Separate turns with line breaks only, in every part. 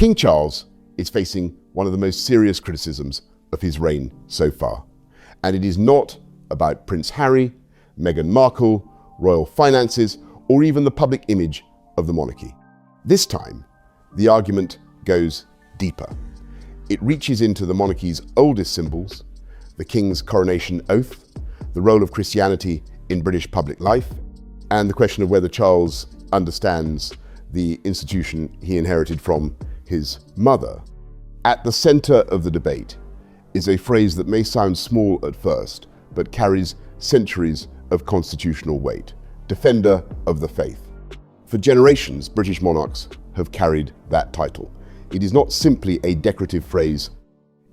King Charles is facing one of the most serious criticisms of his reign so far. And it is not about Prince Harry, Meghan Markle, royal finances, or even the public image of the monarchy. This time, the argument goes deeper. It reaches into the monarchy's oldest symbols, the king's coronation oath, the role of Christianity in British public life, and the question of whether Charles understands the institution he inherited from his mother. At the center of the debate is a phrase that may sound small at first, but carries centuries of constitutional weight: defender of the faith. For generations, British monarchs have carried that title. It is not simply a decorative phrase.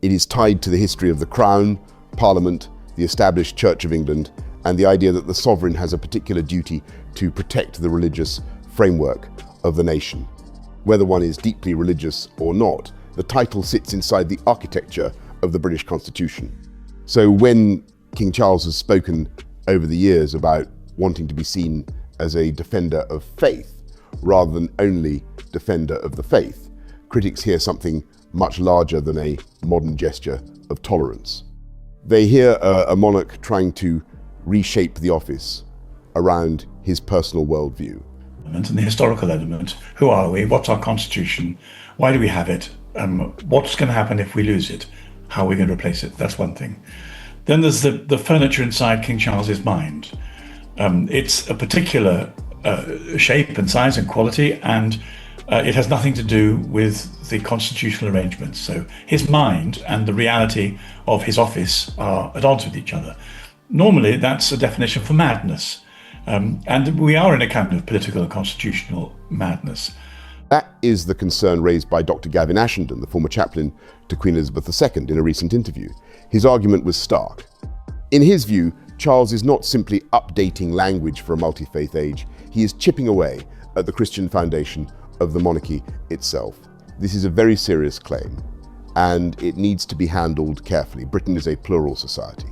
It is tied to the history of the Crown, Parliament, the established Church of England, and the idea that the sovereign has a particular duty to protect the religious framework of the nation. Whether one is deeply religious or not, the title sits inside the architecture of the British Constitution. So when King Charles has spoken over the years about wanting to be seen as a defender of faith rather than only defender of the faith, critics hear something much larger than a modern gesture of tolerance. They hear a monarch trying to reshape the office around his personal worldview.
And the historical element: who are we? What's our constitution? Why do we have it? What's going to happen if we lose it? How are we going to replace it? That's one thing. Then there's the furniture inside King Charles's mind. It's a particular shape and size and quality, and it has nothing to do with the constitutional arrangements. So his mind and the reality of his office are at odds with each other. Normally, that's a definition for madness. And we are in a kind of political and constitutional madness.
That is the concern raised by Dr. Gavin Ashenden, the former chaplain to Queen Elizabeth II, in a recent interview. His argument was stark. In his view, Charles is not simply updating language for a multi-faith age, he is chipping away at the Christian foundation of the monarchy itself. This is a very serious claim, and it needs to be handled carefully. Britain is a plural society.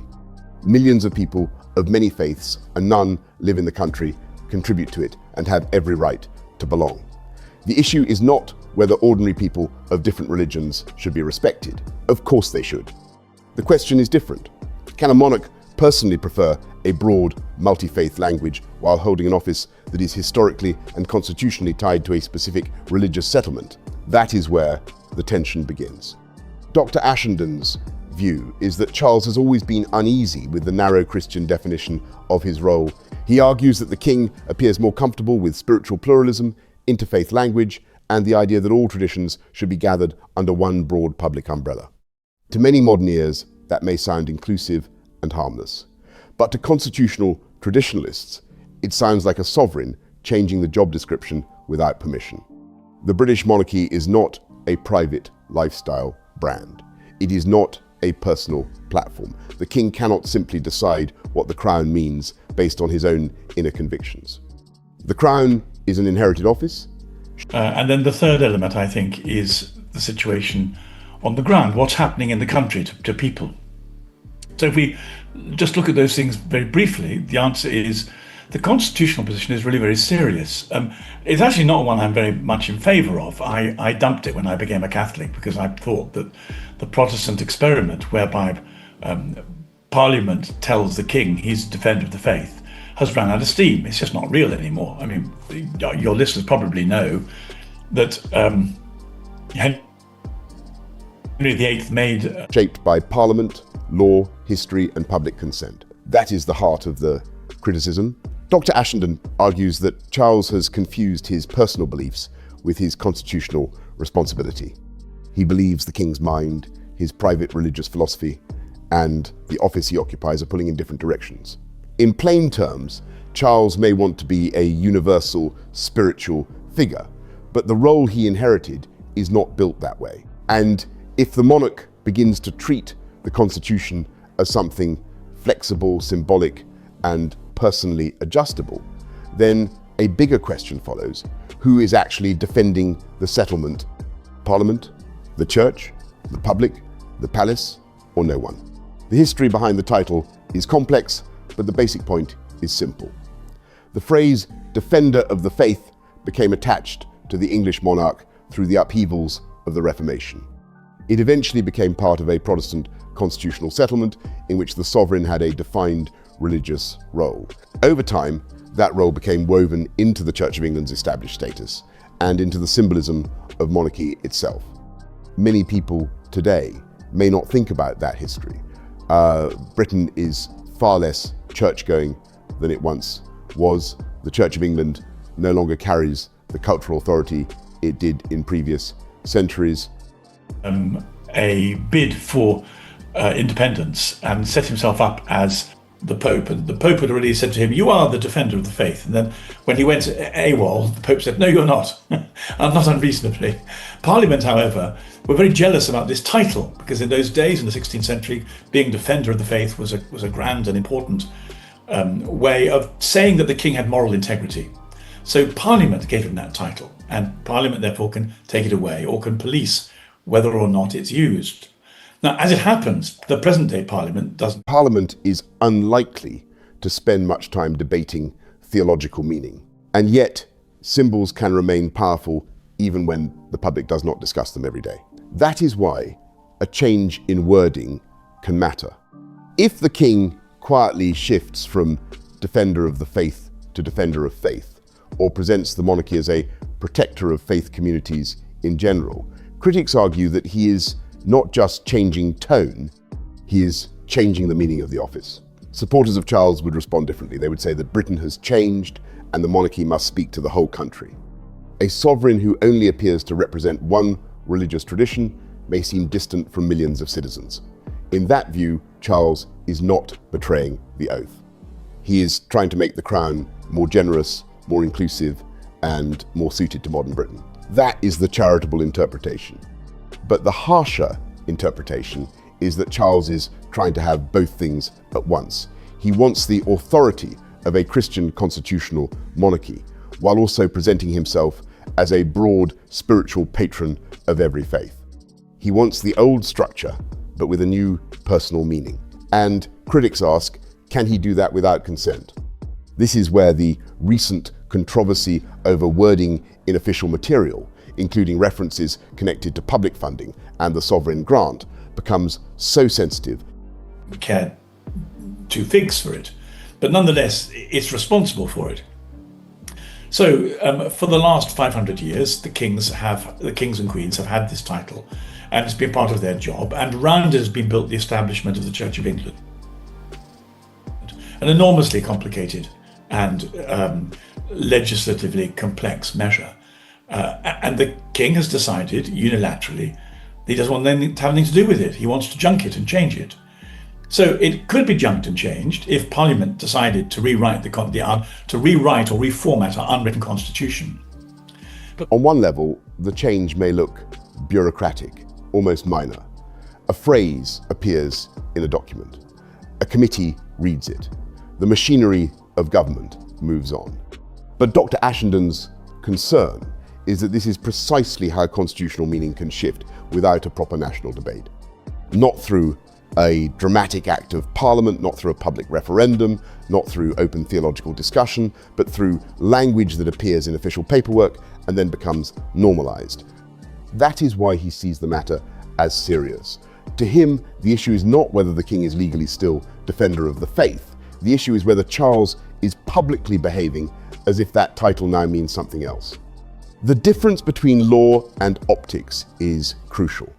Millions of people of many faiths, and none live in the country, contribute to it, and have every right to belong. The issue is not whether ordinary people of different religions should be respected. Of course they should. The question is different. Can a monarch personally prefer a broad, multi-faith language while holding an office that is historically and constitutionally tied to a specific religious settlement? That is where the tension begins. Dr. Ashenden's view is that Charles has always been uneasy with the narrow Christian definition of his role. He argues that the king appears more comfortable with spiritual pluralism, interfaith language, and the idea that all traditions should be gathered under one broad public umbrella. To many modern ears, that may sound inclusive and harmless. But to constitutional traditionalists, it sounds like a sovereign changing the job description without permission. The British monarchy is not a private lifestyle brand. It is not a personal platform. The king cannot simply decide what the crown means based on his own inner convictions. The crown is an inherited office.
And then the third element, I think, is the situation on the ground. What's happening in the country to people? So if we just look at those things very briefly, the answer is the constitutional position is really very serious. It's actually not one I'm very much in favour of. I dumped it when I became a Catholic because I thought that the Protestant experiment, whereby Parliament tells the king he's a defender of the faith, has run out of steam. It's just not real anymore. I mean, your listeners probably know that Henry VIII made...
shaped by Parliament, law, history, and public consent. That is the heart of the criticism. Dr. Ashenden argues that Charles has confused his personal beliefs with his constitutional responsibility. He believes the king's mind, his private religious philosophy, and the office he occupies are pulling in different directions. In plain terms, Charles may want to be a universal spiritual figure, but the role he inherited is not built that way. And if the monarch begins to treat the Constitution as something flexible, symbolic, and personally adjustable, then a bigger question follows: who is actually defending the settlement? Parliament, the church, the public, the palace, or no one? The history behind the title is complex, but the basic point is simple. The phrase defender of the faith became attached to the English monarch through the upheavals of the Reformation. It eventually became part of a Protestant constitutional settlement in which the sovereign had a defined religious role. Over time, that role became woven into the Church of England's established status and into the symbolism of monarchy itself. Many people today may not think about that history. Britain is far less church-going than it once was. The Church of England no longer carries the cultural authority it did in previous centuries.
A bid for independence and set himself up as the Pope, and the Pope had already said to him, "You are the defender of the faith." And then when he went AWOL, the Pope said, "No, you're not," and not unreasonably. Parliament, however, were very jealous about this title, because in those days, in the 16th century, being defender of the faith was a grand and important way of saying that the king had moral integrity. So Parliament gave him that title, and Parliament therefore can take it away or can police whether or not it's used. Now, as it happens, the present-day Parliament doesn't.
Parliament is unlikely to spend much time debating theological meaning, and yet symbols can remain powerful even when the public does not discuss them every day. That is why a change in wording can matter. If the king quietly shifts from defender of the faith to defender of faith, or presents the monarchy as a protector of faith communities in general, critics argue that he is not just changing tone, he is changing the meaning of the office. Supporters of Charles would respond differently. They would say that Britain has changed and the monarchy must speak to the whole country. A sovereign who only appears to represent one religious tradition may seem distant from millions of citizens. In that view, Charles is not betraying the oath. He is trying to make the crown more generous, more inclusive, and more suited to modern Britain. That is the charitable interpretation. But the harsher interpretation is that Charles is trying to have both things at once. He wants the authority of a Christian constitutional monarchy, while also presenting himself as a broad spiritual patron of every faith. He wants the old structure, but with a new personal meaning. And critics ask, can he do that without consent? This is where the recent controversy over wording in official material, including references connected to public funding and the sovereign grant, becomes so sensitive.
Care two figs for it, but nonetheless, it's responsible for it. So for the last 500 years, the kings and queens have had this title, and it's been part of their job, and around it has been built the establishment of the Church of England. An enormously complicated and legislatively complex measure. And the king has decided unilaterally that he doesn't want anything to have anything to do with it. He wants to junk it and change it. So it could be junked and changed if Parliament decided to rewrite or reformat our unwritten constitution. But
on one level, the change may look bureaucratic, almost minor. A phrase appears in a document. A committee reads it. The machinery of government moves on. But Dr. Ashenden's concern is that this is precisely how constitutional meaning can shift without a proper national debate. Not through a dramatic act of Parliament, not through a public referendum, not through open theological discussion, but through language that appears in official paperwork and then becomes normalized. That is why he sees the matter as serious. To him, the issue is not whether the king is legally still defender of the faith. The issue is whether Charles is publicly behaving as if that title now means something else. The difference between law and optics is crucial.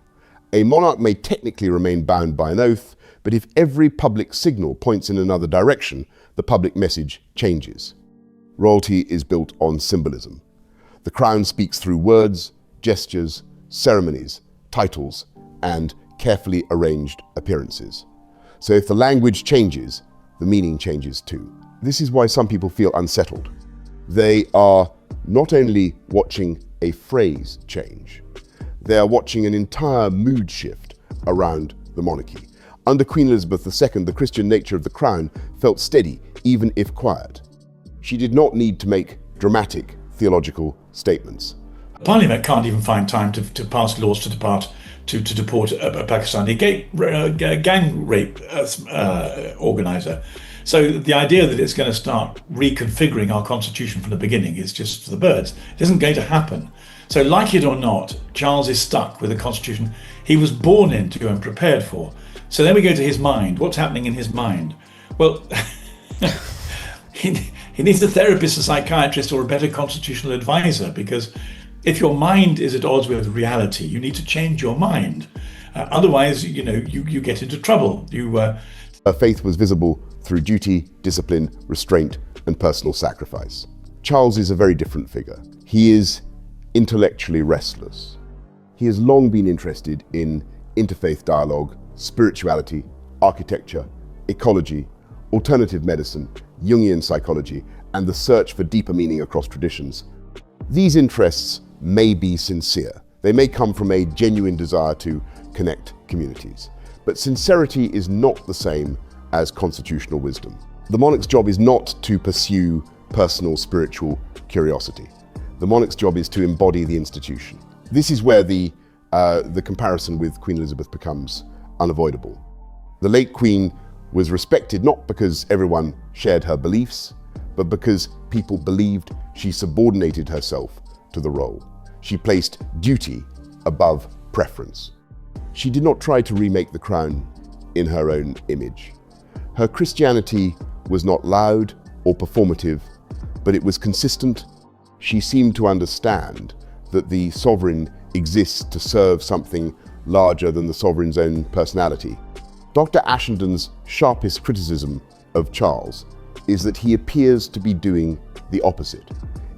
A monarch may technically remain bound by an oath, but if every public signal points in another direction, the public message changes. Royalty is built on symbolism. The crown speaks through words, gestures, ceremonies, titles, and carefully arranged appearances. So if the language changes, the meaning changes too. This is why some people feel unsettled. They are not only watching a phrase change, they are watching an entire mood shift around the monarchy. Under Queen Elizabeth II, the Christian nature of the crown felt steady, even if quiet. She did not need to make dramatic theological statements.
Parliament can't even find time to pass laws to deport a Pakistani gang rape organizer. So the idea that it's going to start reconfiguring our constitution from the beginning is just for the birds. It isn't going to happen. So like it or not, Charles is stuck with a constitution he was born into and prepared for. So then we go to his mind. What's happening in his mind? Well, he needs a therapist, a psychiatrist, or a better constitutional advisor, because if your mind is at odds with reality, you need to change your mind. Otherwise, you get into trouble.
Her faith was visible through duty, discipline, restraint, and personal sacrifice. Charles is a very different figure. He is intellectually restless. He has long been interested in interfaith dialogue, spirituality, architecture, ecology, alternative medicine, Jungian psychology, and the search for deeper meaning across traditions. These interests may be sincere. They may come from a genuine desire to connect communities. But sincerity is not the same as constitutional wisdom. The monarch's job is not to pursue personal spiritual curiosity. The monarch's job is to embody the institution. This is where the comparison with Queen Elizabeth becomes unavoidable. The late Queen was respected not because everyone shared her beliefs, but because people believed she subordinated herself to the role. She placed duty above preference. She did not try to remake the crown in her own image. Her Christianity was not loud or performative, but it was consistent. She seemed to understand that the sovereign exists to serve something larger than the sovereign's own personality. Dr. Ashenden's sharpest criticism of Charles is that he appears to be doing the opposite.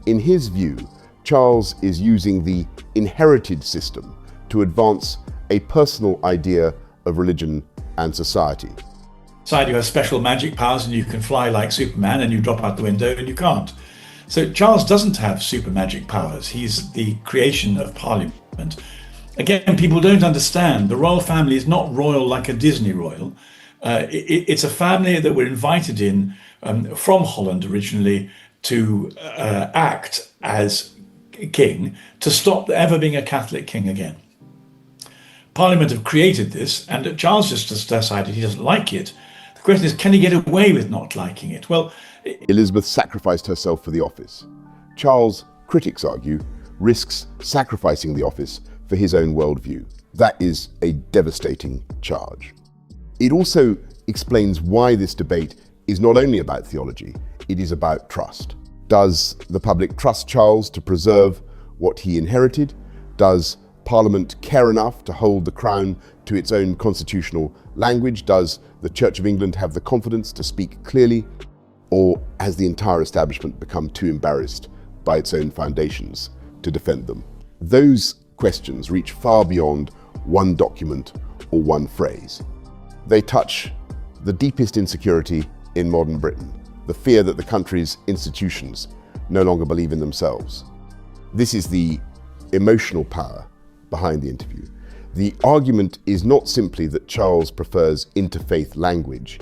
In his view, Charles is using the inherited system to advance a personal idea of religion and society.
Side, you have special magic powers and you can fly like Superman, and you drop out the window and you can't. So Charles doesn't have super magic powers. He's the creation of Parliament. Again, people don't understand. The royal family is not royal like a Disney royal. It's a family that were invited in from Holland originally to act as king, to stop there ever being a Catholic king again. Parliament have created this, and Charles just decided he doesn't like it. The question is, can he get away with not liking it? Well,
Elizabeth sacrificed herself for the office. Charles, critics argue, risks sacrificing the office for his own worldview. That is a devastating charge. It also explains why this debate is not only about theology, it is about trust. Does the public trust Charles to preserve what he inherited? Does Parliament care enough to hold the crown to its own constitutional language? Does the Church of England have the confidence to speak clearly? Or has the entire establishment become too embarrassed by its own foundations to defend them? Those questions reach far beyond one document or one phrase. They touch the deepest insecurity in modern Britain, the fear that the country's institutions no longer believe in themselves. This is the emotional power behind the interview. The argument is not simply that Charles prefers interfaith language.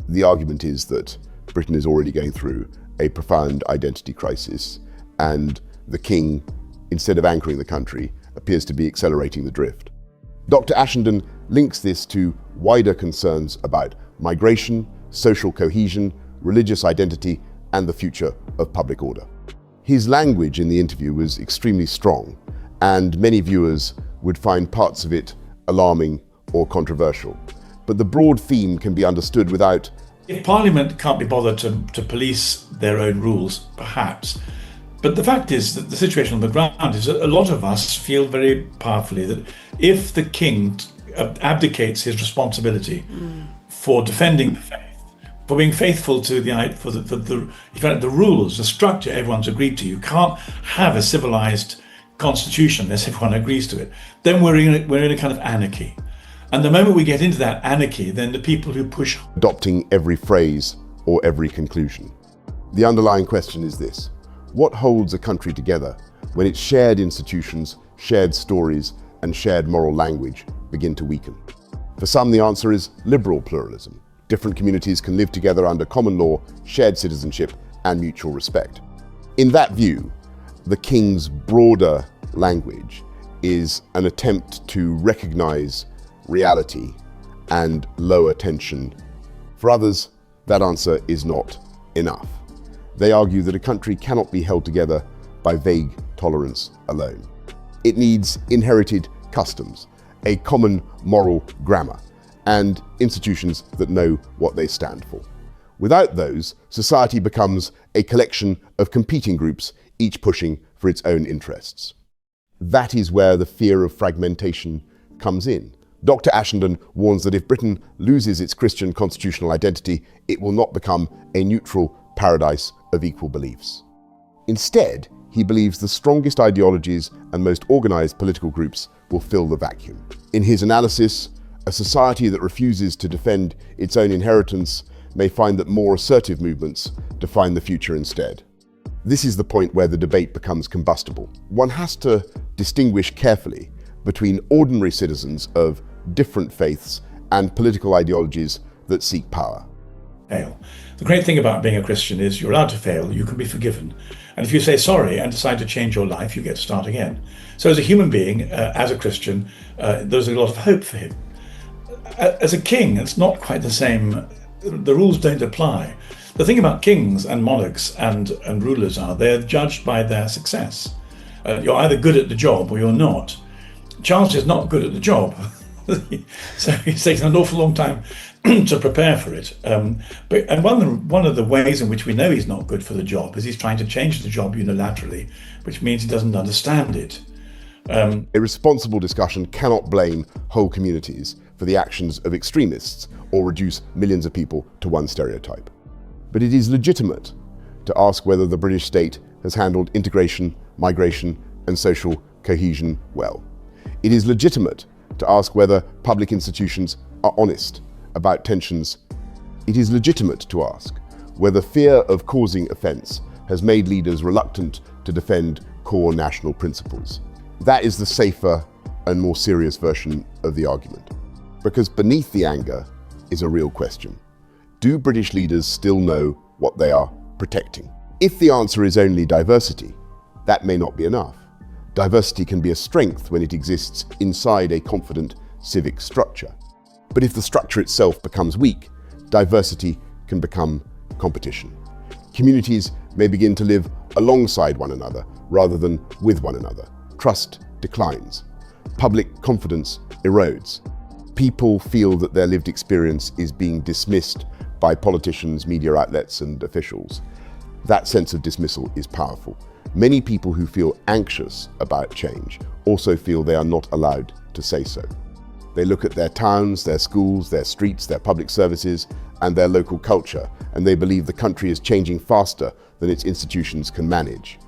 The argument is that Britain is already going through a profound identity crisis, and the king, instead of anchoring the country, appears to be accelerating the drift. Dr. Ashenden links this to wider concerns about migration, social cohesion, religious identity, and the future of public order. His language in the interview was extremely strong, and many viewers would find parts of it alarming or controversial. But the broad theme can be understood without...
If Parliament can't be bothered to police their own rules, perhaps. But the fact is that the situation on the ground is that a lot of us feel very powerfully that if the king abdicates his responsibility for defending the faith, for being faithful to the rules, the structure everyone's agreed to, you can't have a civilized constitution unless everyone agrees to it, then we're in a kind of anarchy. And the moment we get into that anarchy, then the people who push...
adopting every phrase or every conclusion. The underlying question is this: what holds a country together when its shared institutions, shared stories, and shared moral language begin to weaken? For some, the answer is liberal pluralism. Different communities can live together under common law, shared citizenship, and mutual respect. In that view, the king's broader language is an attempt to recognize reality and lower tension. For others, that answer is not enough. They argue that a country cannot be held together by vague tolerance alone. It needs inherited customs, a common moral grammar, and institutions that know what they stand for. Without those, society becomes a collection of competing groups, each pushing for its own interests. That is where the fear of fragmentation comes in. Dr. Ashenden warns that if Britain loses its Christian constitutional identity, it will not become a neutral paradise of equal beliefs. Instead, he believes the strongest ideologies and most organized political groups will fill the vacuum. In his analysis, a society that refuses to defend its own inheritance may find that more assertive movements define the future instead. This is the point where the debate becomes combustible. One has to distinguish carefully between ordinary citizens of different faiths and political ideologies that seek power.
Fail. The great thing about being a Christian is you're allowed to fail, you can be forgiven. And if you say sorry and decide to change your life, you get to start again. So as a human being, as a Christian, there's a lot of hope for him. As a king, it's not quite the same. The rules don't apply. The thing about kings and monarchs and rulers are they're judged by their success. You're either good at the job or you're not. Charles is not good at the job. So he's taken an awful long time to prepare for it. But one of the ways in which we know he's not good for the job is he's trying to change the job unilaterally, which means he doesn't understand it.
A responsible discussion cannot blame whole communities for the actions of extremists or reduce millions of people to one stereotype. But it is legitimate to ask whether the British state has handled integration, migration, and social cohesion well. It is legitimate to ask whether public institutions are honest about tensions. It is legitimate to ask whether fear of causing offence has made leaders reluctant to defend core national principles. That is the safer and more serious version of the argument. Because beneath the anger is a real question. Do British leaders still know what they are protecting? If the answer is only diversity, that may not be enough. Diversity can be a strength when it exists inside a confident civic structure. But if the structure itself becomes weak, diversity can become competition. Communities may begin to live alongside one another rather than with one another. Trust declines. Public confidence erodes. People feel that their lived experience is being dismissed by politicians, media outlets, and officials. That sense of dismissal is powerful. Many people who feel anxious about change also feel they are not allowed to say so. They look at their towns, their schools, their streets, their public services, and their local culture, and they believe the country is changing faster than its institutions can manage.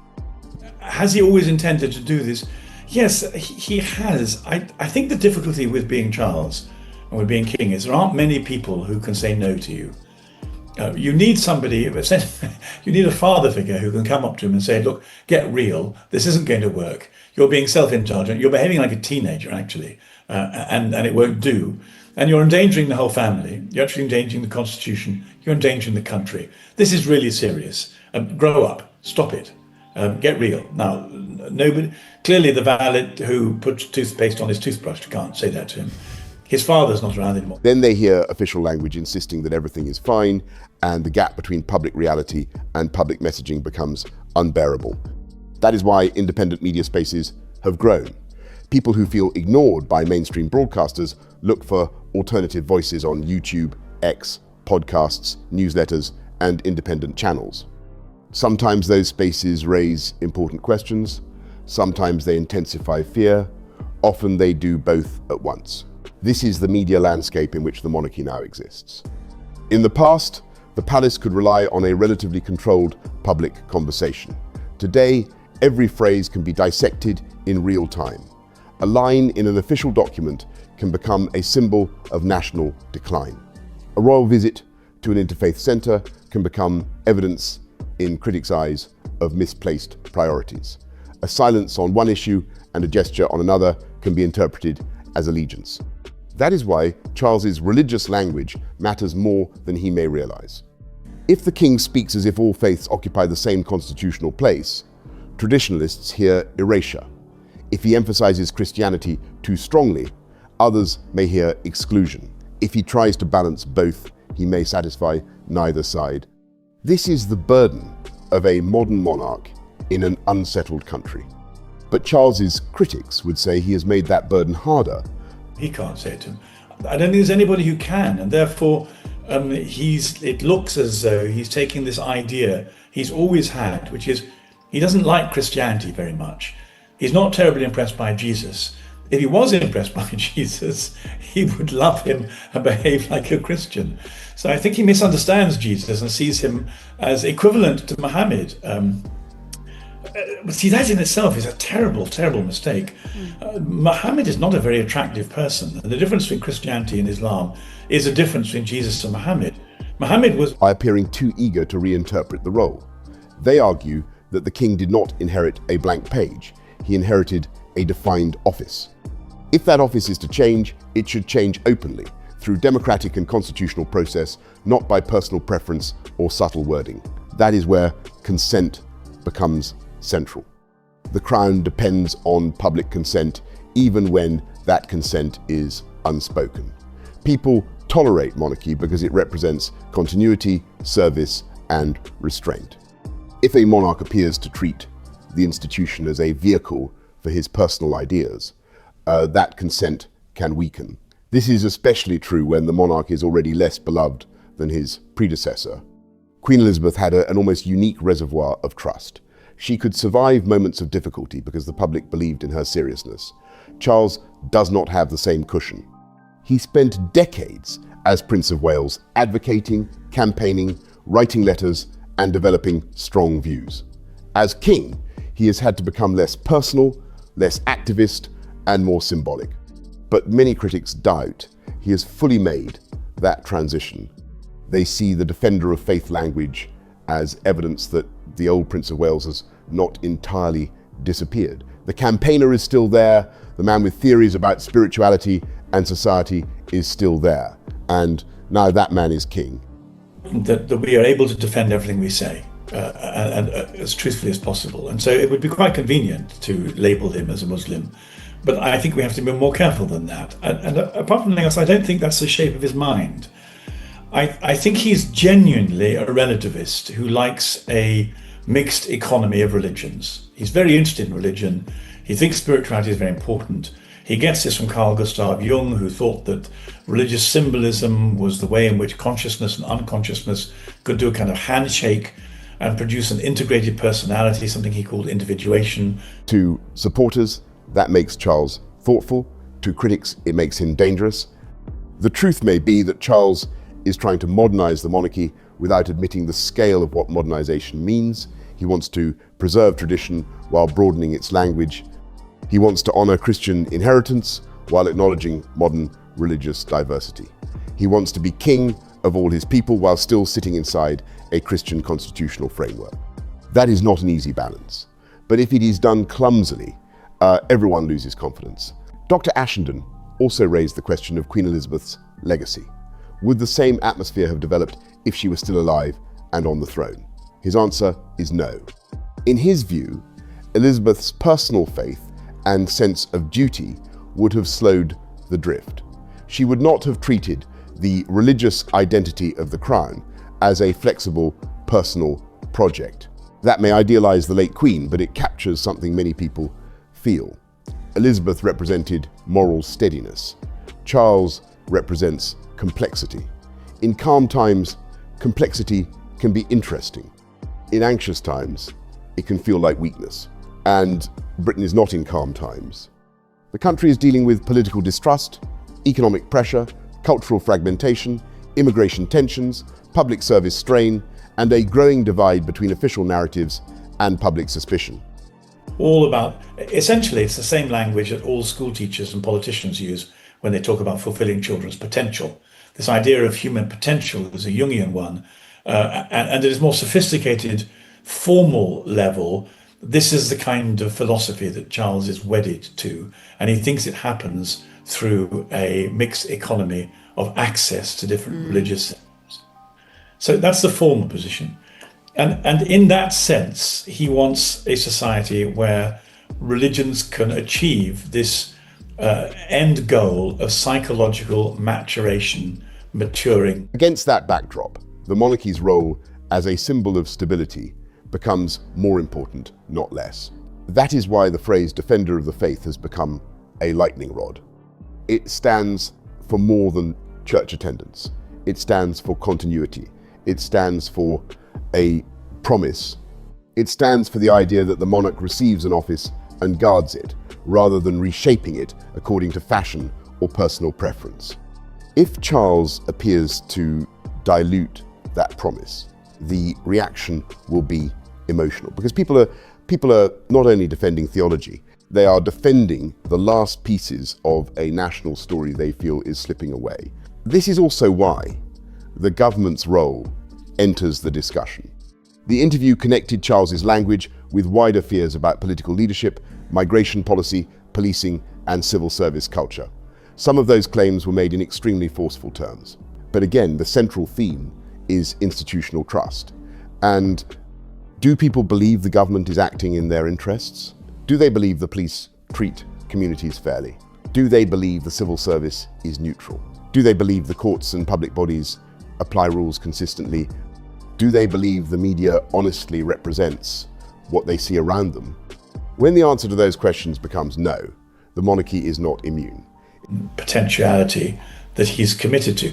Has he always intended to do this? Yes, he has. I think the difficulty with being Charles and with being king is there aren't many people who can say no to you. You need somebody, you need a father figure who can come up to him and say, look, get real, this isn't going to work. You're being self-indulgent, you're behaving like a teenager actually, and it won't do. And you're endangering the whole family, you're actually endangering the constitution, you're endangering the country. This is really serious. Grow up, stop it, get real. Now, nobody, clearly the valet who puts toothpaste on his toothbrush can't say that to him. His father's not around anymore.
Then they hear official language insisting that everything is fine, and the gap between public reality and public messaging becomes unbearable. That is why independent media spaces have grown. People who feel ignored by mainstream broadcasters look for alternative voices on YouTube, X, podcasts, newsletters, and independent channels. Sometimes those spaces raise important questions, sometimes they intensify fear, often they do both at once. This is the media landscape in which the monarchy now exists. In the past, the palace could rely on a relatively controlled public conversation. Today, every phrase can be dissected in real time. A line in an official document can become a symbol of national decline. A royal visit to an interfaith centre can become evidence, in critics' eyes, of misplaced priorities. A silence on one issue and a gesture on another can be interpreted as allegiance. That is why Charles's religious language matters more than he may realize. If the king speaks as if all faiths occupy the same constitutional place, traditionalists hear erasure. If he emphasizes Christianity too strongly, others may hear exclusion. If he tries to balance both, he may satisfy neither side. This is the burden of a modern monarch in an unsettled country. But Charles's critics would say he has made that burden harder.
He can't say it to him. I don't think there's anybody who can, and therefore it looks as though he's taking this idea he's always had, which is he doesn't like Christianity very much. He's not terribly impressed by Jesus. If he was impressed by Jesus, he would love him and behave like a Christian. So I think he misunderstands Jesus and sees him as equivalent to Muhammad. But see, that in itself is a terrible, terrible mistake. Muhammad is not a very attractive person. And the difference between Christianity and Islam is a difference between Jesus and Muhammad. Muhammad was
by appearing too eager to reinterpret the role. They argue that the king did not inherit a blank page. He inherited a defined office. If that office is to change, it should change openly, through democratic and constitutional process, not by personal preference or subtle wording. That is where consent becomes central. The crown depends on public consent, even when that consent is unspoken. People tolerate monarchy because it represents continuity, service, and restraint. If a monarch appears to treat the institution as a vehicle for his personal ideas, that consent can weaken. This is especially true when the monarch is already less beloved than his predecessor. Queen Elizabeth had an almost unique reservoir of trust. She could survive moments of difficulty because the public believed in her seriousness. Charles does not have the same cushion. He spent decades as Prince of Wales advocating, campaigning, writing letters, and developing strong views. As king, he has had to become less personal, less activist, and more symbolic. But many critics doubt he has fully made that transition. They see the defender of faith language as evidence that the old Prince of Wales has not entirely disappeared. The campaigner is still there, the man with theories about spirituality and society is still there, and now that man is king.
That we are able to defend everything we say and as truthfully as possible. And so it would be quite convenient to label him as a Muslim. But I think we have to be more careful than that. And apart from anything else, I don't think that's the shape of his mind. I think he's genuinely a relativist who likes a mixed economy of religions. He's very interested in religion. He thinks spirituality is very important. He gets this from Carl Gustav Jung, who thought that religious symbolism was the way in which consciousness and unconsciousness could do a kind of handshake and produce an integrated personality, something he called individuation.
To supporters, that makes Charles thoughtful. To critics, it makes him dangerous. The truth may be that Charles is trying to modernize the monarchy without admitting the scale of what modernization means. He wants to preserve tradition while broadening its language. He wants to honor Christian inheritance while acknowledging modern religious diversity. He wants to be king of all his people while still sitting inside a Christian constitutional framework. That is not an easy balance, but if it is done clumsily, everyone loses confidence. Dr. Ashenden also raised the question of Queen Elizabeth's legacy. Would the same atmosphere have developed if she was still alive and on the throne? His answer is no. In his view, Elizabeth's personal faith and sense of duty would have slowed the drift. She would not have treated the religious identity of the crown as a flexible personal project. That may idealize the late Queen, but it captures something many people feel. Elizabeth represented moral steadiness. Charles represents complexity. In calm times, complexity can be interesting. In anxious times, it can feel like weakness. And Britain is not in calm times. The country is dealing with political distrust, economic pressure, cultural fragmentation, immigration tensions, public service strain, and a growing divide between official narratives and public suspicion.
All about, essentially, it's the same language that all school teachers and politicians use when they talk about fulfilling children's potential. This idea of human potential is a Jungian one, and at its more sophisticated, formal level, this is the kind of philosophy that Charles is wedded to, and he thinks it happens through a mixed economy of access to different religious systems. So that's the formal position. And in that sense, he wants a society where religions can achieve this end goal of psychological maturation, maturing.
Against that backdrop, the monarchy's role as a symbol of stability becomes more important, not less. That is why the phrase defender of the faith has become a lightning rod. It stands for more than church attendance. It stands for continuity. It stands for a promise. It stands for the idea that the monarch receives an office and guards it, rather than reshaping it according to fashion or personal preference. If Charles appears to dilute that promise, the reaction will be emotional, because people are not only defending theology, they are defending the last pieces of a national story they feel is slipping away. This is also why the government's role enters the discussion. The interview connected Charles's language with wider fears about political leadership, migration policy, policing, and civil service culture. Some of those claims were made in extremely forceful terms. But again, the central theme is institutional trust. And do people believe the government is acting in their interests? Do they believe the police treat communities fairly? Do they believe the civil service is neutral? Do they believe the courts and public bodies apply rules consistently? Do they believe the media honestly represents what they see around them? When the answer to those questions becomes no, the monarchy is not immune.
Potentiality that he's committed to.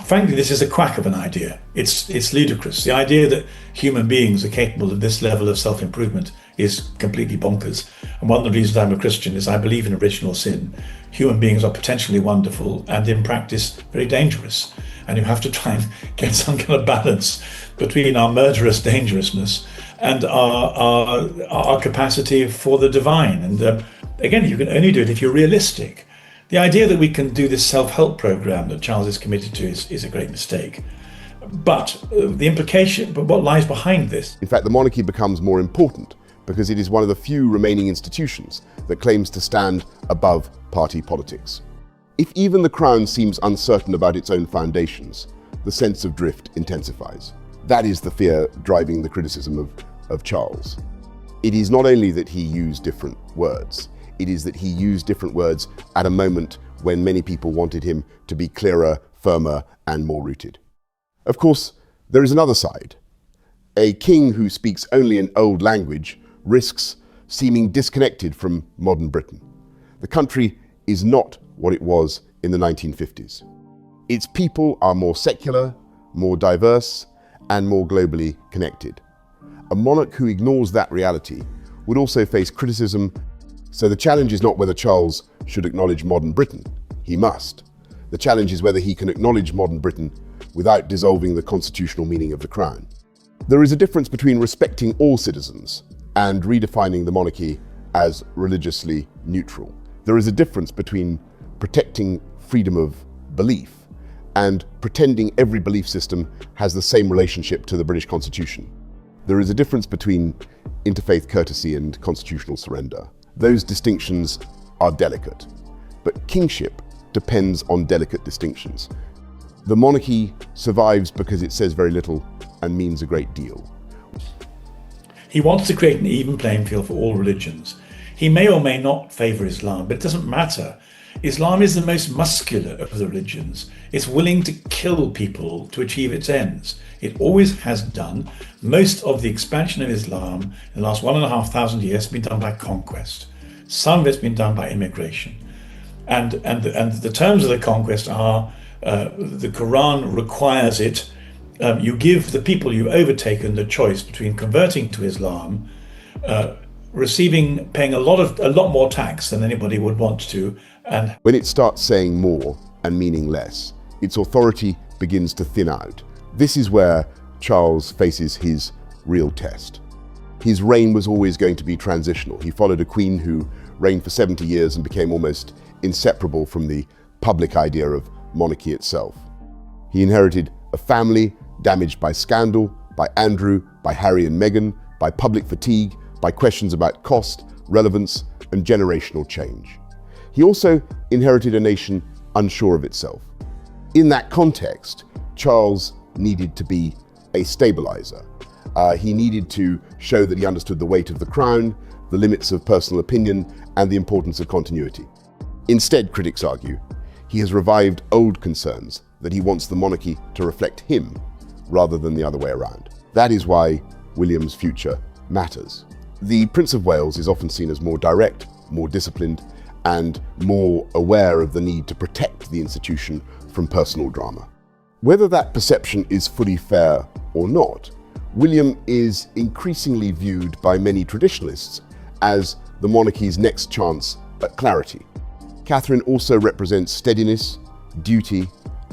Frankly, this is a quack of an idea. It's ludicrous. The idea that human beings are capable of this level of self-improvement is completely bonkers. And one of the reasons I'm a Christian is I believe in original sin. Human beings are potentially wonderful and in practice very dangerous. And you have to try and get some kind of balance between our murderous dangerousness and our capacity for the divine. And again, you can only do it if you're realistic. The idea that we can do this self-help program that Charles is committed to is a great mistake. But what lies behind this?
In fact, the monarchy becomes more important because it is one of the few remaining institutions that claims to stand above party politics. If even the crown seems uncertain about its own foundations, the sense of drift intensifies. That is the fear driving the criticism of Charles. It is not only that he used different words, it is that he used different words at a moment when many people wanted him to be clearer, firmer, and more rooted. Of course, there is another side. A king who speaks only an old language risks seeming disconnected from modern Britain. The country is not what it was in the 1950s. Its people are more secular, more diverse, and more globally connected. A monarch who ignores that reality would also face criticism. So the challenge is not whether Charles should acknowledge modern Britain. He must. The challenge is whether he can acknowledge modern Britain without dissolving the constitutional meaning of the crown. There is a difference between respecting all citizens and redefining the monarchy as religiously neutral. There is a difference between protecting freedom of belief and pretending every belief system has the same relationship to the British Constitution. There is a difference between interfaith courtesy and constitutional surrender. Those distinctions are delicate, but kingship depends on delicate distinctions. The monarchy survives because it says very little and means a great deal.
He wants to create an even playing field for all religions. He may or may not favour Islam, but it doesn't matter. Islam is the most muscular of the religions. It's willing to kill people to achieve its ends. It always has done. Most of the expansion of Islam in the last 1,500 years has been done by conquest. Some of it's been done by immigration. And the terms of the conquest are, the Quran requires it. You give the people you've overtaken the choice between converting to Islam, paying a lot more tax than anybody would want to. And
when it starts saying more and meaning less, its authority begins to thin out. This is where Charles faces his real test. His reign was always going to be transitional. He followed a queen who reigned for 70 years and became almost inseparable from the public idea of monarchy itself. He inherited a family damaged by scandal, by Andrew, by Harry and Meghan, by public fatigue, by questions about cost, relevance, and generational change. He also inherited a nation unsure of itself. In that context, Charles needed to be a stabilizer. He needed to show that he understood the weight of the crown, the limits of personal opinion, and the importance of continuity. Instead, critics argue, he has revived old concerns that he wants the monarchy to reflect him rather than the other way around. That is why William's future matters. The Prince of Wales is often seen as more direct, more disciplined, and more aware of the need to protect the institution from personal drama. Whether that perception is fully fair or not, William is increasingly viewed by many traditionalists as the monarchy's next chance at clarity. Catherine also represents steadiness, duty,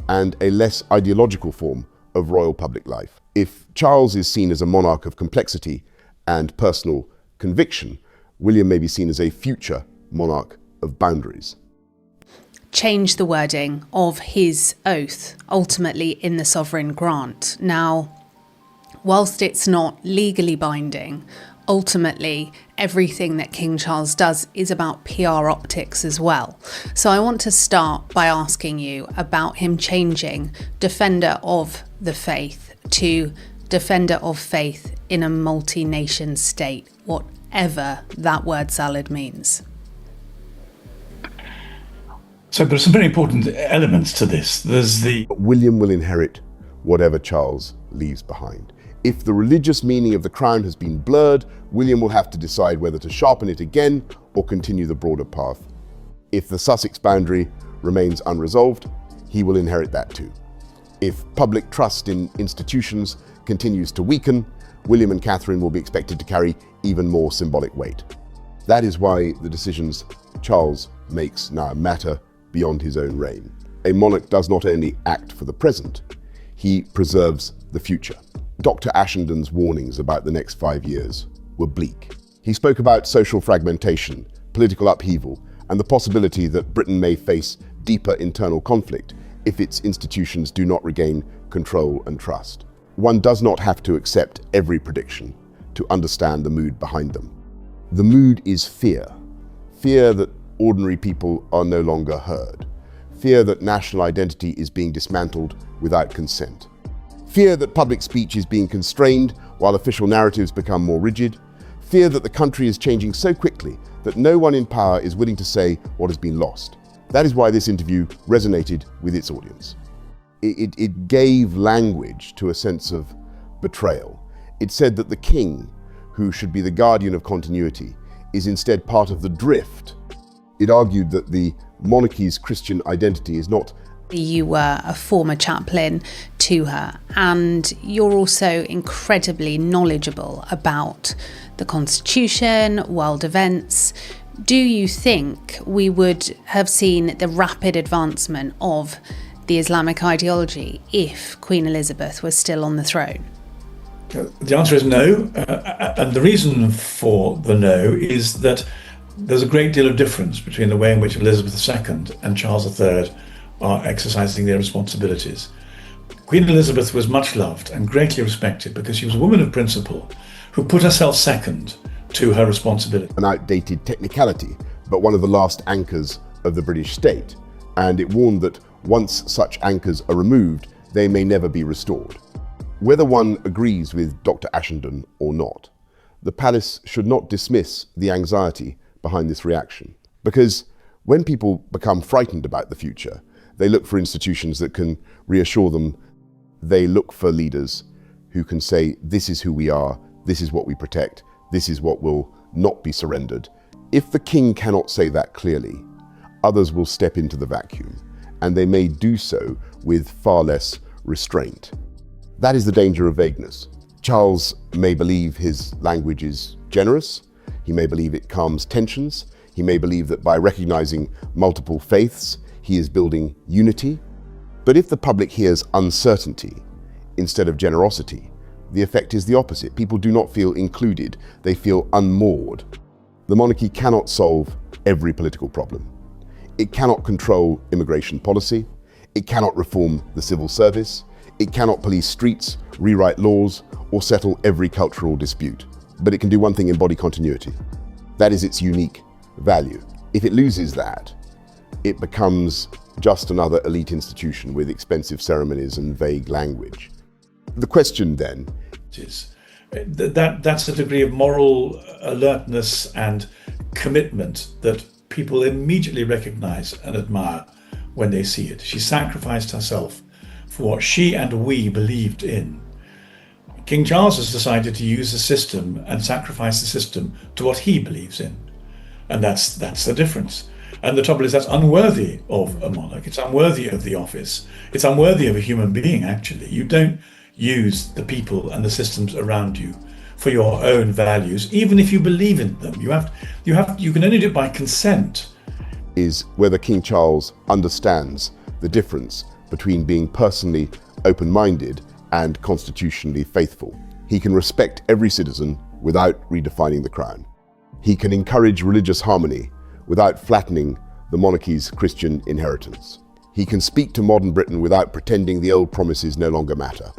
and a less ideological form of royal public life. If Charles is seen as a monarch of complexity and personal conviction, William may be seen as a future monarch of boundaries.
Change the wording of his oath, ultimately in the sovereign grant. Now, whilst it's not legally binding, ultimately everything that King Charles does is about PR optics as well. So I want to start by asking you about him changing defender of the faith to defender of faith in a multi-nation state, whatever that word salad means.
So there are some very important elements to this.
William will inherit whatever Charles leaves behind. If the religious meaning of the crown has been blurred, William will have to decide whether to sharpen it again or continue the broader path. If the Sussex boundary remains unresolved, he will inherit that too. If public trust in institutions continues to weaken, William and Catherine will be expected to carry even more symbolic weight. That is why the decisions Charles makes now matter beyond his own reign. A monarch does not only act for the present, he preserves the future. Dr. Ashenden's warnings about the next 5 years were bleak. He spoke about social fragmentation, political upheaval, and the possibility that Britain may face deeper internal conflict if its institutions do not regain control and trust. One does not have to accept every prediction to understand the mood behind them. The mood is fear. Fear that ordinary people are no longer heard. Fear that national identity is being dismantled without consent. Fear that public speech is being constrained while official narratives become more rigid. Fear that the country is changing so quickly that no one in power is willing to say what has been lost. That is why this interview resonated with its audience. It gave language to a sense of betrayal. It said that the king, who should be the guardian of continuity, is instead part of the drift. It argued that the monarchy's Christian identity is not.
You were a former chaplain to her, and you're also incredibly knowledgeable about the Constitution, world events. Do you think we would have seen the rapid advancement of the Islamic ideology if Queen Elizabeth was still on the throne?
The answer is no, and the reason for the no is that there's a great deal of difference between the way in which Elizabeth II and Charles III are exercising their responsibilities. Queen Elizabeth was much loved and greatly respected because she was a woman of principle who put herself second to her responsibility.
An outdated technicality, but one of the last anchors of the British state, and it warned that once such anchors are removed, they may never be restored. Whether one agrees with Dr. Ashenden or not, the palace should not dismiss the anxiety behind this reaction. Because when people become frightened about the future, they look for institutions that can reassure them. They look for leaders who can say, this is who we are, this is what we protect, this is what will not be surrendered. If the king cannot say that clearly, others will step into the vacuum, and they may do so with far less restraint. That is the danger of vagueness. Charles may believe his language is generous. He may believe it calms tensions. He may believe that by recognizing multiple faiths, he is building unity. But if the public hears uncertainty instead of generosity, the effect is the opposite. People do not feel included. They feel unmoored. The monarchy cannot solve every political problem. It cannot control immigration policy. It cannot reform the civil service. It cannot police streets, rewrite laws, or settle every cultural dispute. But it can do one thing: embody continuity. That is its unique value. If it loses that, it becomes just another elite institution with expensive ceremonies and vague language. The question then
is that's a degree of moral alertness and commitment that people immediately recognize and admire when they see it. She sacrificed herself for what she and we believed in. King Charles has decided to use the system and sacrifice the system to what he believes in. And that's the difference. And the trouble is that's unworthy of a monarch. It's unworthy of the office. It's unworthy of a human being, actually. You don't use the people and the systems around you for your own values, even if you believe in them. You can only do it by consent.
Is whether King Charles understands the difference between being personally open-minded and constitutionally faithful. He can respect every citizen without redefining the crown. He can encourage religious harmony without flattening the monarchy's Christian inheritance. He can speak to modern Britain without pretending the old promises no longer matter.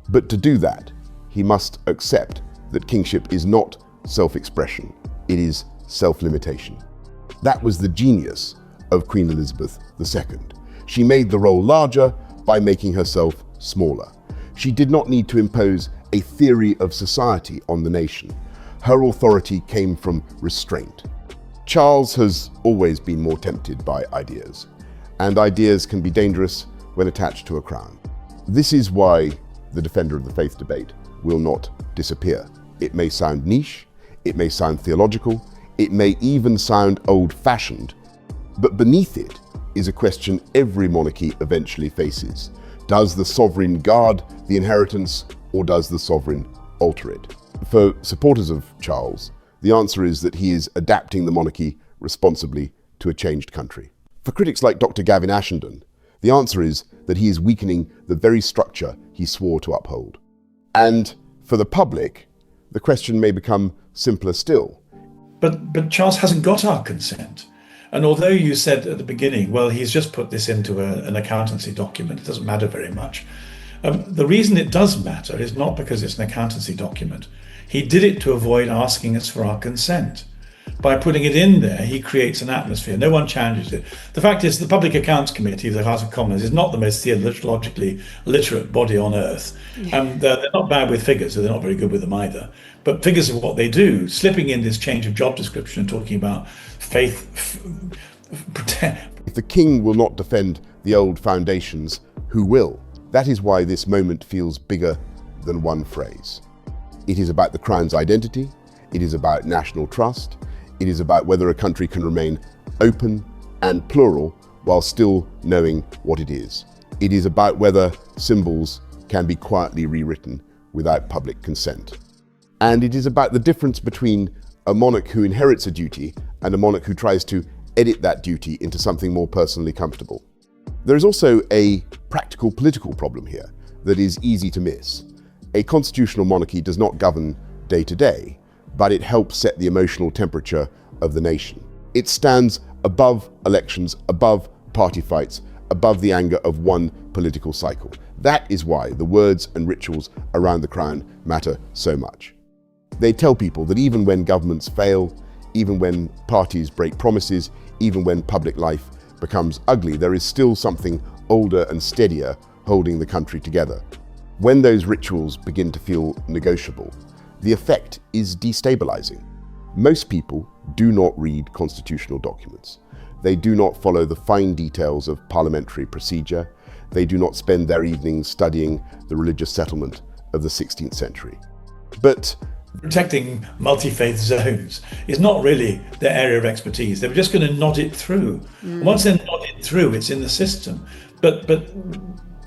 But to do that, he must accept that kingship is not self-expression, it is self-limitation. That was the genius of Queen Elizabeth II. She made the role larger by making herself smaller. She did not need to impose a theory of society on the nation. Her authority came from restraint. Charles has always been more tempted by ideas, and ideas can be dangerous when attached to a crown. This is why the Defender of the Faith debate will not disappear. It may sound niche, it may sound theological, it may even sound old-fashioned, but beneath it is a question every monarchy eventually faces. Does the sovereign guard the inheritance, or does the sovereign alter it? For supporters of Charles, the answer is that he is adapting the monarchy responsibly to a changed country. For critics like Dr. Gavin Ashenden, the answer is that he is weakening the very structure he swore to uphold. And for the public, the question may become simpler still.
But Charles hasn't got our consent. And although you said at the beginning, well, he's just put this into an accountancy document, it doesn't matter very much. The reason it does matter is not because it's an accountancy document. He did it to avoid asking us for our consent. By putting it in there, he creates an atmosphere. No one challenges it. The fact is, the Public Accounts Committee of the House of Commons is not the most theologically literate body on earth. They're not bad with figures, so they're not very good with them either. But figures are what they do. Slipping in this change of job description and talking about faith.
If the king will not defend the old foundations, who will? That is why this moment feels bigger than one phrase. It is about the crown's identity. It is about national trust. It is about whether a country can remain open and plural while still knowing what it is. It is about whether symbols can be quietly rewritten without public consent. And it is about the difference between a monarch who inherits a duty and a monarch who tries to edit that duty into something more personally comfortable. There is also a practical political problem here that is easy to miss. A constitutional monarchy does not govern day to day, but it helps set the emotional temperature of the nation. It stands above elections, above party fights, above the anger of one political cycle. That is why the words and rituals around the crown matter so much. They tell people that even when governments fail, even when parties break promises, even when public life becomes ugly, there is still something older and steadier holding the country together. When those rituals begin to feel negotiable, the effect is destabilizing. Most people do not read constitutional documents. They do not follow the fine details of parliamentary procedure. They do not spend their evenings studying the religious settlement of the 16th century. But
protecting multi-faith zones is not really their area of expertise. They were just going to nod it through. Once they nod it through, it's in the system. But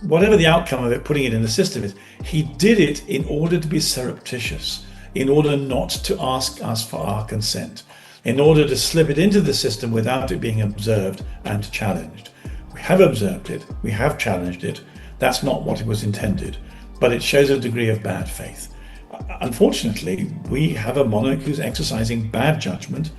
whatever the outcome of it, putting it in the system is, he did it in order to be surreptitious, in order not to ask us for our consent, in order to slip it into the system without it being observed and challenged. We have observed it, we have challenged it. That's not what it was intended, but it shows a degree of bad faith. Unfortunately, we have a monarch who's exercising bad judgment,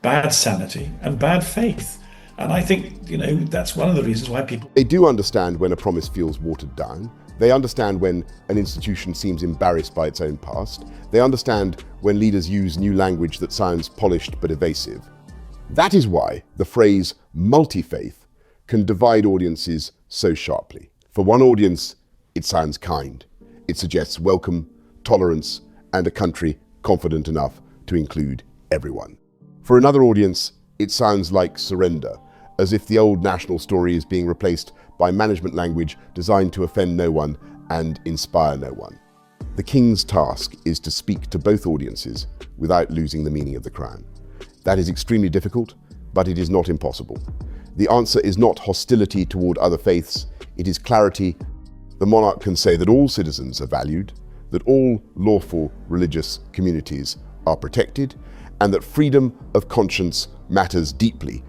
bad sanity, and bad faith. And I think, that's one of the reasons why people...
They do understand when a promise feels watered down. They understand when an institution seems embarrassed by its own past. They understand when leaders use new language that sounds polished but evasive. That is why the phrase multi-faith can divide audiences so sharply. For one audience, it sounds kind. It suggests welcome, tolerance, and a country confident enough to include everyone. For another audience, it sounds like surrender, as if the old national story is being replaced by management language designed to offend no one and inspire no one. The king's task is to speak to both audiences without losing the meaning of the crown. That is extremely difficult, but it is not impossible. The answer is not hostility toward other faiths, it is clarity. The monarch can say that all citizens are valued, that all lawful religious communities are protected, and that freedom of conscience matters deeply.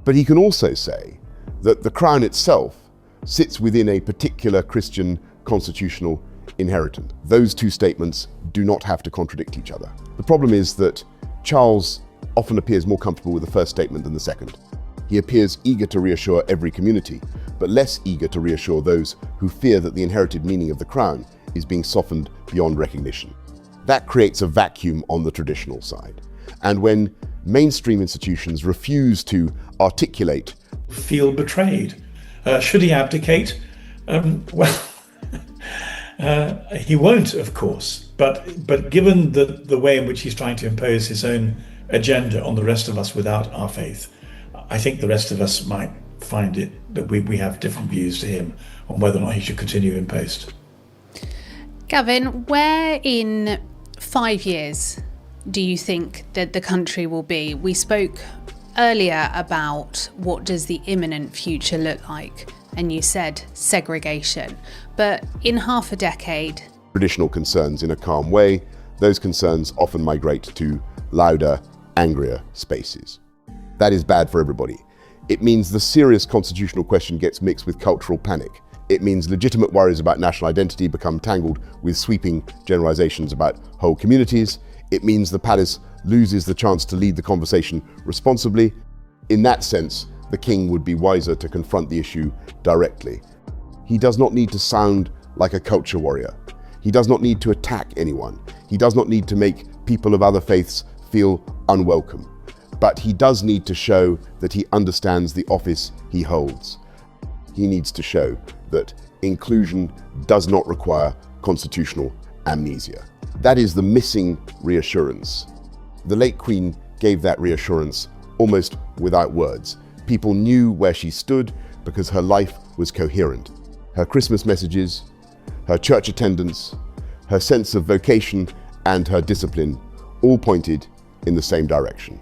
But he can also say that the crown itself sits within a particular Christian constitutional inheritance. Those two statements do not have to contradict each other. The problem is that Charles often appears more comfortable with the first statement than the second. He appears eager to reassure every community, but less eager to reassure those who fear that the inherited meaning of the crown is being softened beyond recognition. That creates a vacuum on the traditional side. And when mainstream institutions refuse to articulate,
feel betrayed. Should he abdicate? He won't, of course. But given the way in which he's trying to impose his own agenda on the rest of us without our faith, I think the rest of us might find it that we have different views to him on whether or not he should continue in post.
Gavin, where in 5 years do you think that the country will be? We spoke earlier about what does the imminent future look like, and you said segregation. But in half a decade,
traditional concerns in a calm way, those concerns often migrate to louder, angrier spaces. That is bad for everybody. It means the serious constitutional question gets mixed with cultural panic. It means legitimate worries about national identity become tangled with sweeping generalizations about whole communities. It means the palace loses the chance to lead the conversation responsibly. In that sense, the king would be wiser to confront the issue directly. He does not need to sound like a culture warrior. He does not need to attack anyone. He does not need to make people of other faiths feel unwelcome. But he does need to show that he understands the office he holds. He needs to show that inclusion does not require constitutional amnesia. That is the missing reassurance. The late Queen gave that reassurance almost without words. People knew where she stood because her life was coherent. Her Christmas messages, her church attendance, her sense of vocation, and her discipline all pointed in the same direction.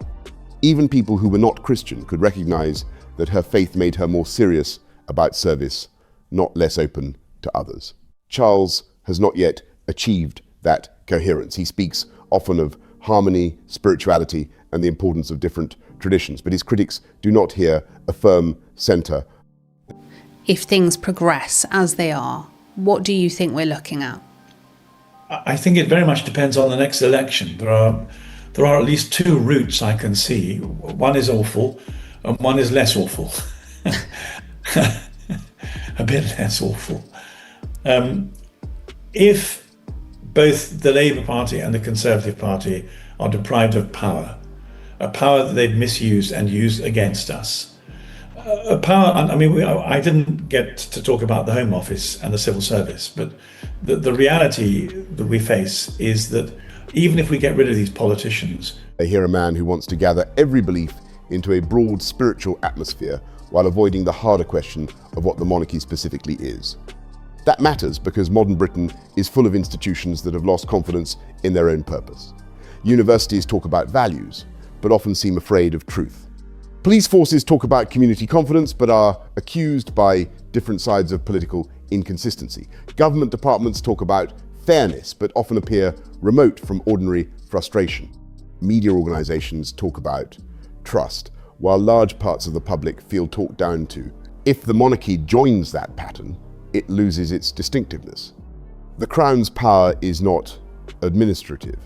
Even people who were not Christian could recognize that her faith made her more serious about service, not less open to others. Charles has not yet achieved that coherence. He speaks often of harmony, spirituality, and the importance of different traditions, but his critics do not hear a firm center.
If things progress as they are, what do you think we're looking at?
I think it very much depends on the next election. There are at least two routes I can see. One is awful and one is less awful. A bit less awful. If both the Labour Party and the Conservative Party are deprived of power, a power that they've misused and used against us, a power, I didn't get to talk about the Home Office and the civil service, but the reality that we face is that even if we get rid of these politicians,
I hear a man who wants to gather every belief into a broad spiritual atmosphere while avoiding the harder question of what the monarchy specifically is. That matters because modern Britain is full of institutions that have lost confidence in their own purpose. Universities talk about values, but often seem afraid of truth. Police forces talk about community confidence, but are accused by different sides of political inconsistency. Government departments talk about fairness, but often appear remote from ordinary frustration. Media organizations talk about trust, while large parts of the public feel talked down to. If the monarchy joins that pattern, it loses its distinctiveness. The Crown's power is not administrative,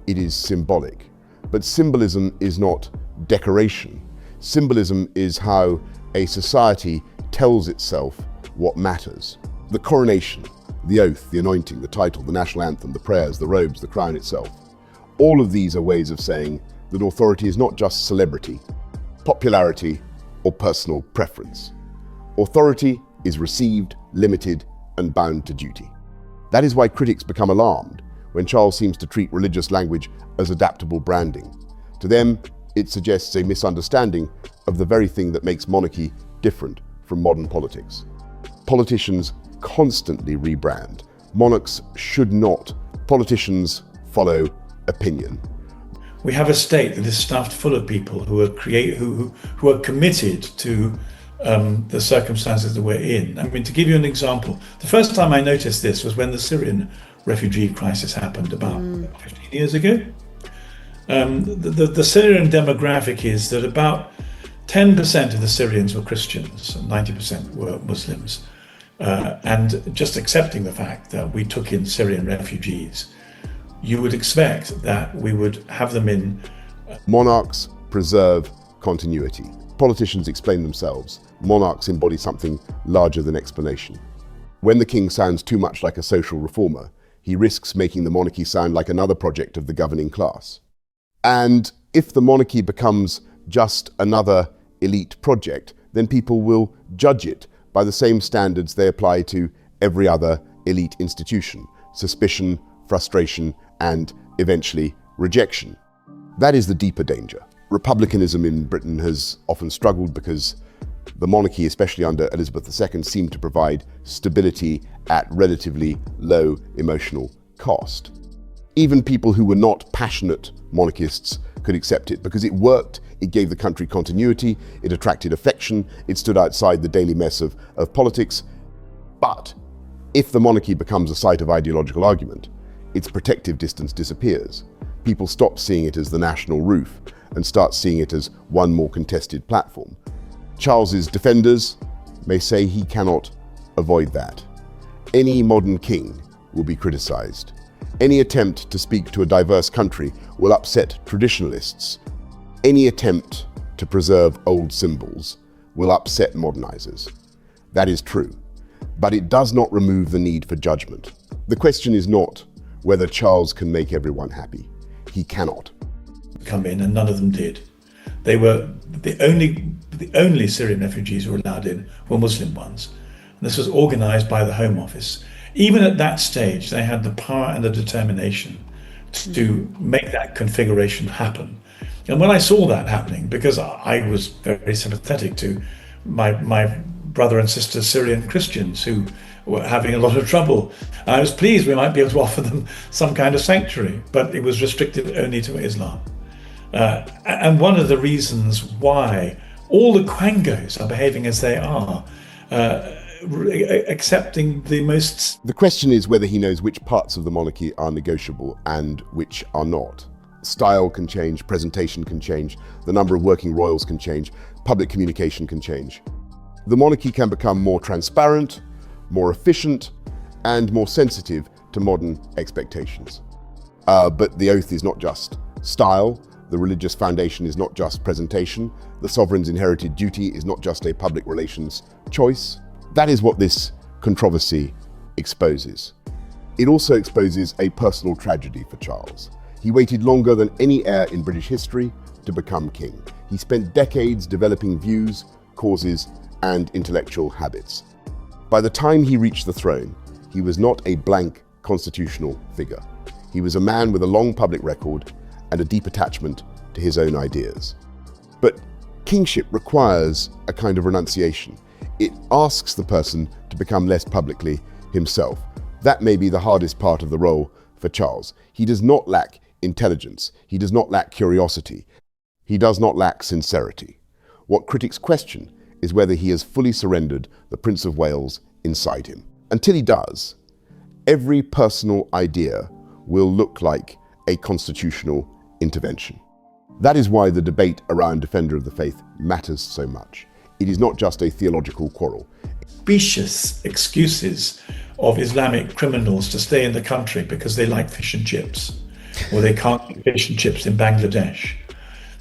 it is symbolic. But symbolism is not decoration. Symbolism is how a society tells itself what matters. The coronation, the oath, the anointing, the title, the national anthem, the prayers, the robes, the crown itself. All of these are ways of saying that authority is not just celebrity, popularity, or personal preference. Authority is received, limited, and bound to duty. That is why critics become alarmed when Charles seems to treat religious language as adaptable branding. To them, it suggests a misunderstanding of the very thing that makes monarchy different from modern politics. Politicians constantly rebrand, monarchs should not. Politicians follow opinion.
We have a state that is stuffed full of people who are committed to the circumstances that we're in. I mean, to give you an example, the first time I noticed this was when the Syrian refugee crisis happened about 15 years ago. The Syrian demographic is that about 10% of the Syrians were Christians and 90% were Muslims. And just accepting the fact that we took in Syrian refugees, you would expect that we would have them in.
Monarchs preserve continuity. Politicians explain themselves. Monarchs embody something larger than explanation. When the king sounds too much like a social reformer, he risks making the monarchy sound like another project of the governing class. And if the monarchy becomes just another elite project, then people will judge it by the same standards they apply to every other elite institution: suspicion, frustration, and eventually rejection. That is the deeper danger. Republicanism in Britain has often struggled because the monarchy, especially under Elizabeth II, seemed to provide stability at relatively low emotional cost. Even people who were not passionate monarchists could accept it because it worked, it gave the country continuity, it attracted affection, it stood outside the daily mess of politics. But if the monarchy becomes a site of ideological argument, its protective distance disappears. People stop seeing it as the national roof and start seeing it as one more contested platform. Charles's defenders may say he cannot avoid that. Any modern king will be criticized. Any attempt to speak to a diverse country will upset traditionalists. Any attempt to preserve old symbols will upset modernizers. That is true, but it does not remove the need for judgment. The question is not whether Charles can make everyone happy. He cannot.
Come in, and none of them did. They were the only Syrian refugees who were allowed in were Muslim ones. And this was organized by the Home Office. Even at that stage, they had the power and the determination to make that configuration happen. And when I saw that happening, because I was very sympathetic to my brother and sister Syrian Christians who were having a lot of trouble, I was pleased we might be able to offer them some kind of sanctuary, but it was restricted only to Islam. And one of the reasons why all the Quangos are behaving as they are, accepting the most...
The question is whether he knows which parts of the monarchy are negotiable and which are not. Style can change, presentation can change, the number of working royals can change, public communication can change. The monarchy can become more transparent, more efficient, and more sensitive to modern expectations. But the oath is not just style, the religious foundation is not just presentation, the sovereign's inherited duty is not just a public relations choice. That is what this controversy exposes. It also exposes a personal tragedy for Charles. He waited longer than any heir in British history to become king. He spent decades developing views, causes, and intellectual habits. By the time he reached the throne, he was not a blank constitutional figure. He was a man with a long public record and a deep attachment to his own ideas. But kingship requires a kind of renunciation. It asks the person to become less publicly himself. That may be the hardest part of the role for Charles. He does not lack intelligence. He does not lack curiosity. He does not lack sincerity. What critics question is whether he has fully surrendered the Prince of Wales inside him. Until he does, every personal idea will look like a constitutional intervention. That is why the debate around Defender of the Faith matters so much. It is not just a theological quarrel.
Specious excuses of Islamic criminals to stay in the country because they like fish and chips, or they can't eat fish and chips in Bangladesh.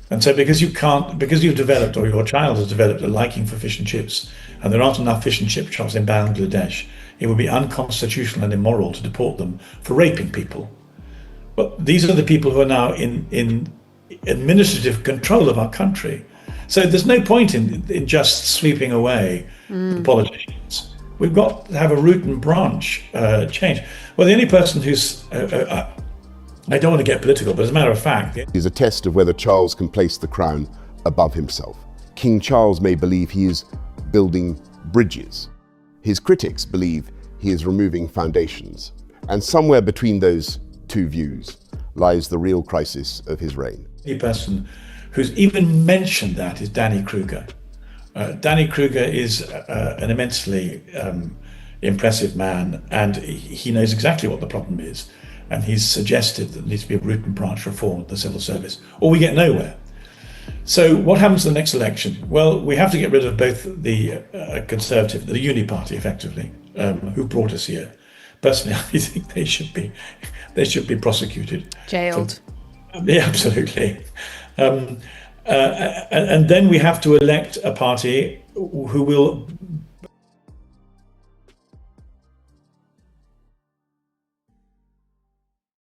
And so because you've developed, or your child has developed, a liking for fish and chips, and there aren't enough fish and chip shops in Bangladesh, it would be unconstitutional and immoral to deport them for raping people. But these are the people who are now in administrative control of our country. So there's no point in just sweeping away the politicians. We've got to have a root and branch change. Well, the only person who's, I don't want to get political, but as a matter of fact,
is a test of whether Charles can place the crown above himself. King Charles may believe he is building bridges. His critics believe he is removing foundations. And somewhere between those two views lies the real crisis of his reign.
The person who's even mentioned that is Danny Kruger. Danny Kruger is an immensely impressive man, and he knows exactly what the problem is. And he's suggested that there needs to be a root and branch reform of the civil service, or we get nowhere. So what happens in the next election? Well, we have to get rid of both the Conservative, the Uni Party, effectively, who brought us here. Personally, I think they should be prosecuted,
jailed.
Yeah, absolutely. And then we have to elect a party who will